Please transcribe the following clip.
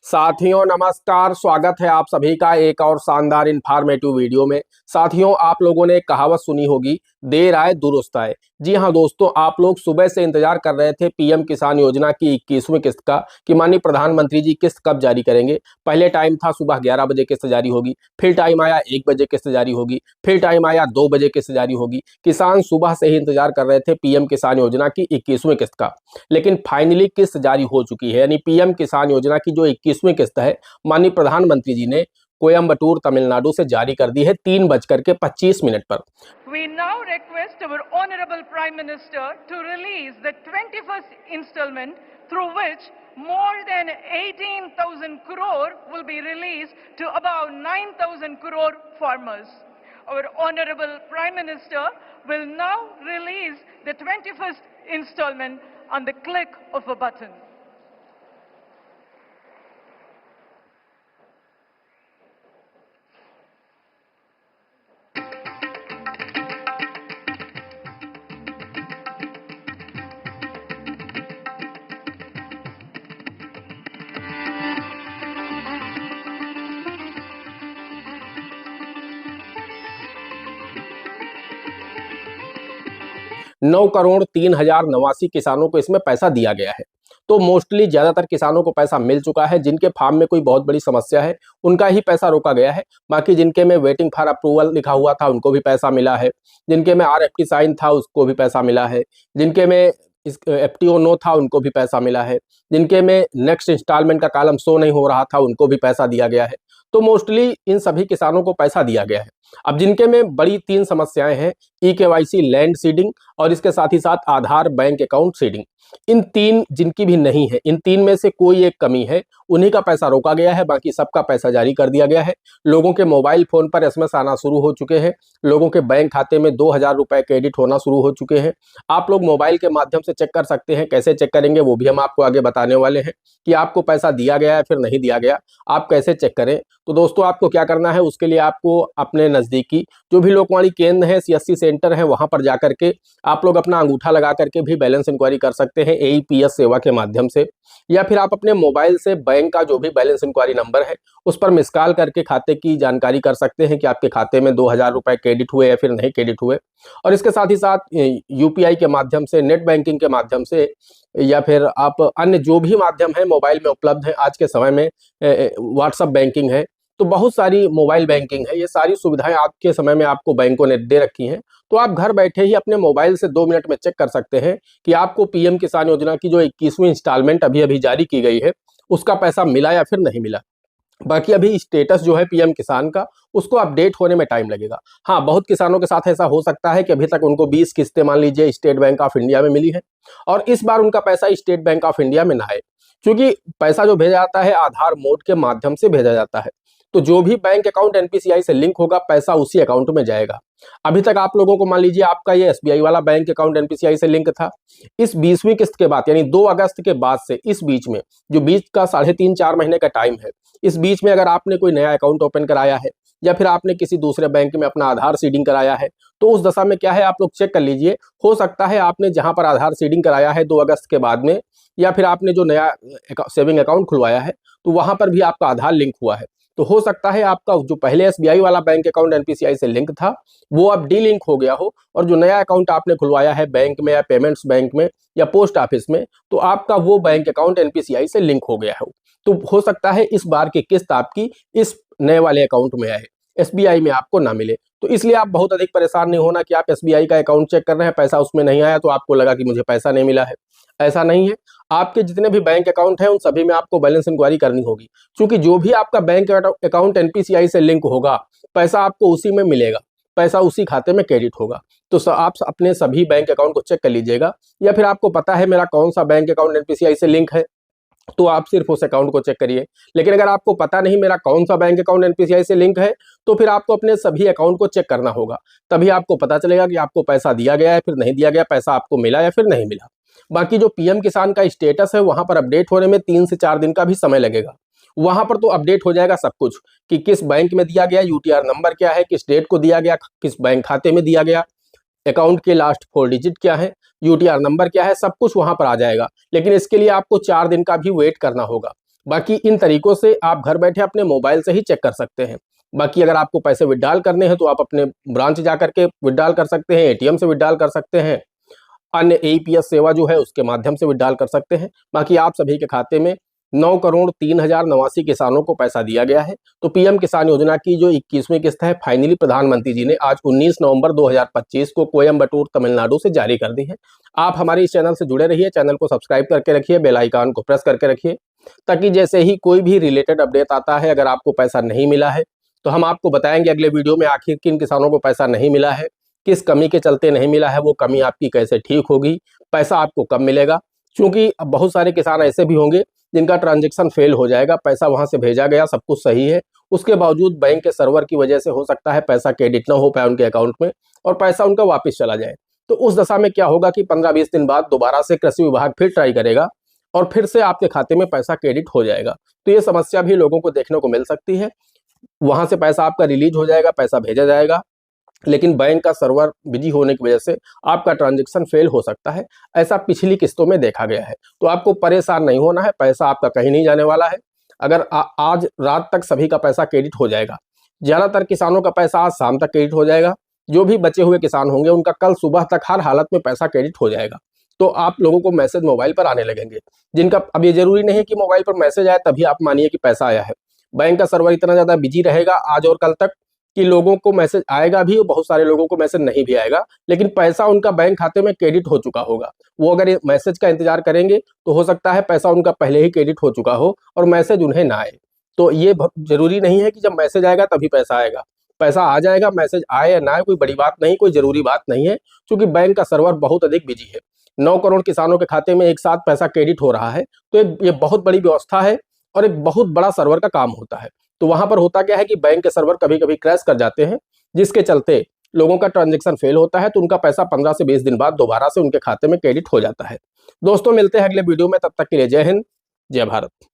साथियों नमस्कार, स्वागत है आप सभी का एक और शानदार इन्फॉर्मेटिव वीडियो में। साथियों, आप लोगों ने एक कहावत सुनी होगी, देर आए दुरुस्त आए। जी हां दोस्तों, आप लोग सुबह से इंतजार कर रहे थे पीएम किसान योजना की 21वीं किस्त का कि माननीय प्रधानमंत्री जी किस्त कब जारी करेंगे। पहले टाइम था सुबह 11 बजे किस्त जारी होगी, फिर टाइम आया 1 बजे किस्त जारी होगी, फिर टाइम आया 2 बजे किस्त जारी होगी। किसान सुबह से ही इंतजार कर रहे थे पीएम किसान योजना की 21वीं किस्त का, लेकिन फाइनली किस्त जारी हो चुकी है। यानी पीएम किसान योजना की जो 21वीं किस्त है, माननीय प्रधानमंत्री जी ने कोयम्बटूर तमिलनाडु से जारी कर दी है 3:25 पर। We now request our Honorable Prime Minister to release the 21st installment through which more than 18,000 crore will be released to about 9,000 crore farmers. Our Honorable Prime Minister will now release the 21st installment on the click of a button. नौ करोड़ 3,089 किसानों को इसमें पैसा दिया गया है। तो mostly ज्यादातर किसानों को पैसा मिल चुका है। जिनके फार्म में कोई बहुत बड़ी समस्या है उनका ही पैसा रोका गया है। बाकी जिनके में वेटिंग फॉर अप्रूवल लिखा हुआ था उनको भी पैसा मिला है। जिनके में आरएफटी साइन था उसको भी पैसा मिला है। जिनके में एफटीओ नो था उनको भी पैसा मिला है। जिनके में नेक्स्ट इंस्टॉलमेंट का कॉलम शो नहीं हो रहा था उनको भी पैसा दिया गया है। तो मोस्टली इन सभी किसानों को पैसा दिया गया है। अब जिनके में बड़ी 3 समस्याएं हैं, ई-केवाईसी, लैंड सीडिंग और इसके साथ ही साथ आधार बैंक अकाउंट सीडिंग, इन 3 जिनकी भी नहीं है, इन 3 में से कोई एक कमी है, उन्हीं का पैसा रोका गया है। बाकी सबका पैसा जारी कर दिया गया है। लोगों के मोबाइल फोन पर एसएमएस आना शुरू हो चुके हैं। लोगों के बैंक खाते में 2,000 रुपए क्रेडिट होना शुरू हो चुके हैं। आप लोग मोबाइल के माध्यम से चेक कर सकते हैं। कैसे चेक करेंगे वो भी हम आपको आगे बताने वाले हैं कि आपको पैसा दिया गया है फिर नहीं दिया गया, आप कैसे चेक करें। तो दोस्तों, आपको क्या करना है, उसके लिए आपको अपने नजदीकी जो भी लोकवाणी केंद्र है, सीएससी सेंटर है, वहां पर जाकर के आप लोग अपना अंगूठा लगा करके भी बैलेंस इंक्वायरी कर सकते हैं एईपीएस सेवा के माध्यम से। या फिर आप अपने मोबाइल से बैंक का जो भी बैलेंस इंक्वायरी नंबर है उस पर मिस कॉल करके खाते की जानकारी कर सकते हैं कि आपके खाते में 2,000 रुपए क्रेडिट हुए या फिर नहीं क्रेडिट हुए। और इसके साथ ही साथ यूपीआई के माध्यम से, नेट बैंकिंग के माध्यम से, या फिर आप अन्य जो भी माध्यम है मोबाइल में उपलब्ध है आज के समय में, व्हाट्सएप बैंकिंग है, तो बहुत सारी मोबाइल बैंकिंग है। ये सारी सुविधाएं आज के समय में आपको बैंकों ने दे रखी हैं। तो आप घर बैठे ही अपने मोबाइल से 2 मिनट में चेक कर सकते हैं कि आपको पीएम किसान योजना की जो 21वीं इंस्टॉलमेंट अभी अभी जारी की गई है उसका पैसा मिला या फिर नहीं मिला। बाकी अभी स्टेटस जो है पीएम किसान का, उसको अपडेट होने में टाइम लगेगा। हाँ, बहुत किसानों के साथ ऐसा हो सकता है कि अभी तक उनको 20 किस्तें मान लीजिए स्टेट बैंक ऑफ इंडिया में मिली है और इस बार उनका पैसा स्टेट बैंक ऑफ इंडिया में ना आए, क्योंकि पैसा जो भेजा जाता है आधार मोड के माध्यम से भेजा जाता है। तो जो भी बैंक अकाउंट एनपीसीआई से लिंक होगा पैसा उसी अकाउंट में जाएगा। अभी तक आप लोगों को मान लीजिए आपका ये एसबीआई वाला बैंक अकाउंट एनपीसीआई से लिंक था। इस 20वीं किस्त के बाद यानी 2 अगस्त के बाद से इस बीच में जो बीच का 3.5-4 महीने का टाइम है, इस बीच में अगर आपने कोई नया अकाउंट ओपन कराया है या फिर आपने किसी दूसरे बैंक में अपना आधार सीडिंग कराया है, तो उस दशा में क्या है आप लोग चेक कर लीजिए। हो सकता है आपने जहां पर आधार सीडिंग कराया है 2 अगस्त के बाद में, या फिर आपने जो नया सेविंग अकाउंट खुलवाया है तो वहां पर भी आपका आधार लिंक हुआ है। तो हो सकता है आपका जो पहले एसबीआई वाला बैंक अकाउंट एनपीसीआई से लिंक था वो अब डी लिंक हो गया हो, और जो नया अकाउंट आपने खुलवाया है बैंक में या पेमेंट्स बैंक में या पोस्ट ऑफिस में, तो आपका वो बैंक अकाउंट एनपीसीआई से लिंक हो गया हो। तो हो सकता है इस बार की किस्त आपकी इस नए वाले अकाउंट में आए, एसबीआई में आपको ना मिले। तो इसलिए आप बहुत अधिक परेशान नहीं होना कि आप एसबीआई का अकाउंट चेक कर रहे हैं, पैसा उसमें नहीं आया तो आपको लगा कि मुझे पैसा नहीं मिला है। ऐसा नहीं है। आपके जितने भी बैंक अकाउंट हैं उन सभी में आपको बैलेंस इंक्वायरी करनी होगी, क्योंकि जो भी आपका बैंक अकाउंट एनपीसीआई से लिंक होगा पैसा आपको उसी में मिलेगा, पैसा उसी खाते में क्रेडिट होगा। तो आप अपने सभी बैंक अकाउंट को चेक कर लीजिएगा। या फिर आपको पता है मेरा कौन सा बैंक अकाउंट एनपीसीआई से लिंक है, तो आप सिर्फ उस अकाउंट को चेक करिए। लेकिन अगर आपको पता नहीं मेरा कौन सा बैंक अकाउंट एनपीसीआई से लिंक है, तो फिर आपको अपने सभी अकाउंट को चेक करना होगा। तभी आपको पता चलेगा कि आपको पैसा दिया गया है फिर नहीं दिया गया, पैसा आपको मिला या फिर नहीं मिला। बाकी जो पीएम किसान का स्टेटस है वहां पर अपडेट होने में 3 से 4 दिन का भी समय लगेगा। वहां पर तो अपडेट हो जाएगा सब कुछ कि किस बैंक में दिया गया, यूटीआर नंबर क्या है, किस डेट को दिया गया, किस बैंक खाते में दिया गया, अकाउंट के लास्ट 4 डिजिट क्या है, यूटीआर नंबर क्या है, सब कुछ वहां पर आ जाएगा। लेकिन इसके लिए आपको 4 दिन का भी वेट करना होगा। बाकी इन तरीकों से आप घर बैठे अपने मोबाइल से ही चेक कर सकते हैं। बाकी अगर आपको पैसे विथड्रॉल करने हैं तो आप अपने ब्रांच जा करके विथड्रॉल कर सकते हैं, एटीएम से विथड्रॉल कर सकते हैं, अन्य एईपीएस सेवा जो है उसके माध्यम से विथड्रॉल कर सकते हैं। बाकी आप सभी के खाते में 9,03,089 किसानों को पैसा दिया गया है। तो पीएम किसान योजना की जो 21वीं किस्त है फाइनली प्रधानमंत्री जी ने आज 19 नवंबर 2025 को कोयम्बटूर तमिलनाडु से जारी कर दी है। आप हमारे इस चैनल से जुड़े रहिए, चैनल को सब्सक्राइब करके रखिए, बेल आइकन को प्रेस करके रखिए, ताकि जैसे ही कोई भी रिलेटेड अपडेट आता है, अगर आपको पैसा नहीं मिला है तो हम आपको बताएंगे अगले वीडियो में आखिर किन किसानों को पैसा नहीं मिला है, किस कमी के चलते नहीं मिला है, वो कमी आपकी कैसे ठीक होगी, पैसा आपको कब मिलेगा। क्योंकि अब बहुत सारे किसान ऐसे भी होंगे जिनका ट्रांजैक्शन फेल हो जाएगा, पैसा वहां से भेजा गया, सब कुछ सही है, उसके बावजूद बैंक के सर्वर की वजह से हो सकता है पैसा क्रेडिट ना हो पाए उनके अकाउंट में और पैसा उनका वापस चला जाए। तो उस दशा में क्या होगा कि 15-20 दिन बाद दोबारा से कृषि विभाग फिर ट्राई करेगा और फिर से आपके खाते में पैसा क्रेडिट हो जाएगा। तो ये समस्या भी लोगों को देखने को मिल सकती है। वहां से पैसा आपका रिलीज हो जाएगा, पैसा भेजा जाएगा, लेकिन बैंक का सर्वर बिजी होने की वजह से आपका ट्रांजैक्शन फेल हो सकता है। ऐसा पिछली किस्तों में देखा गया है। तो आपको परेशान नहीं होना है, पैसा आपका कहीं नहीं जाने वाला है। अगर आज रात तक सभी का पैसा क्रेडिट हो जाएगा, ज्यादातर किसानों का पैसा आज शाम तक क्रेडिट हो जाएगा, जो भी बचे हुए किसान होंगे उनका कल सुबह तक हर हालत में पैसा क्रेडिट हो जाएगा। तो आप लोगों को मैसेज मोबाइल पर आने लगेंगे, जिनका अब ये जरूरी नहीं है कि मोबाइल पर मैसेज आए तभी आप मानिए कि पैसा आया है। बैंक का सर्वर इतना ज्यादा बिजी रहेगा आज और कल तक कि लोगों को मैसेज आएगा भी और बहुत सारे लोगों को मैसेज नहीं भी आएगा, लेकिन पैसा उनका बैंक खाते में क्रेडिट हो चुका होगा। वो अगर मैसेज का इंतजार करेंगे तो हो सकता है पैसा उनका पहले ही क्रेडिट हो चुका हो और मैसेज उन्हें ना आए। तो ये जरूरी नहीं है कि जब मैसेज आएगा तभी पैसा आएगा, पैसा आ जाएगा, मैसेज आए या ना आए कोई बड़ी बात नहीं, कोई जरूरी बात नहीं है, क्योंकि बैंक का सर्वर बहुत अधिक बिजी है। 9 करोड़ किसानों के खाते में एक साथ पैसा क्रेडिट हो रहा है, तो ये बहुत बड़ी व्यवस्था है और एक बहुत बड़ा सर्वर का काम होता है। तो वहां पर होता क्या है कि बैंक के सर्वर कभी कभी क्रैश कर जाते हैं, जिसके चलते लोगों का ट्रांजैक्शन फेल होता है, तो उनका पैसा 15 से 20 दिन बाद दोबारा से उनके खाते में क्रेडिट हो जाता है। दोस्तों मिलते हैं अगले वीडियो में, तब तक के लिए जय हिंद, जय भारत।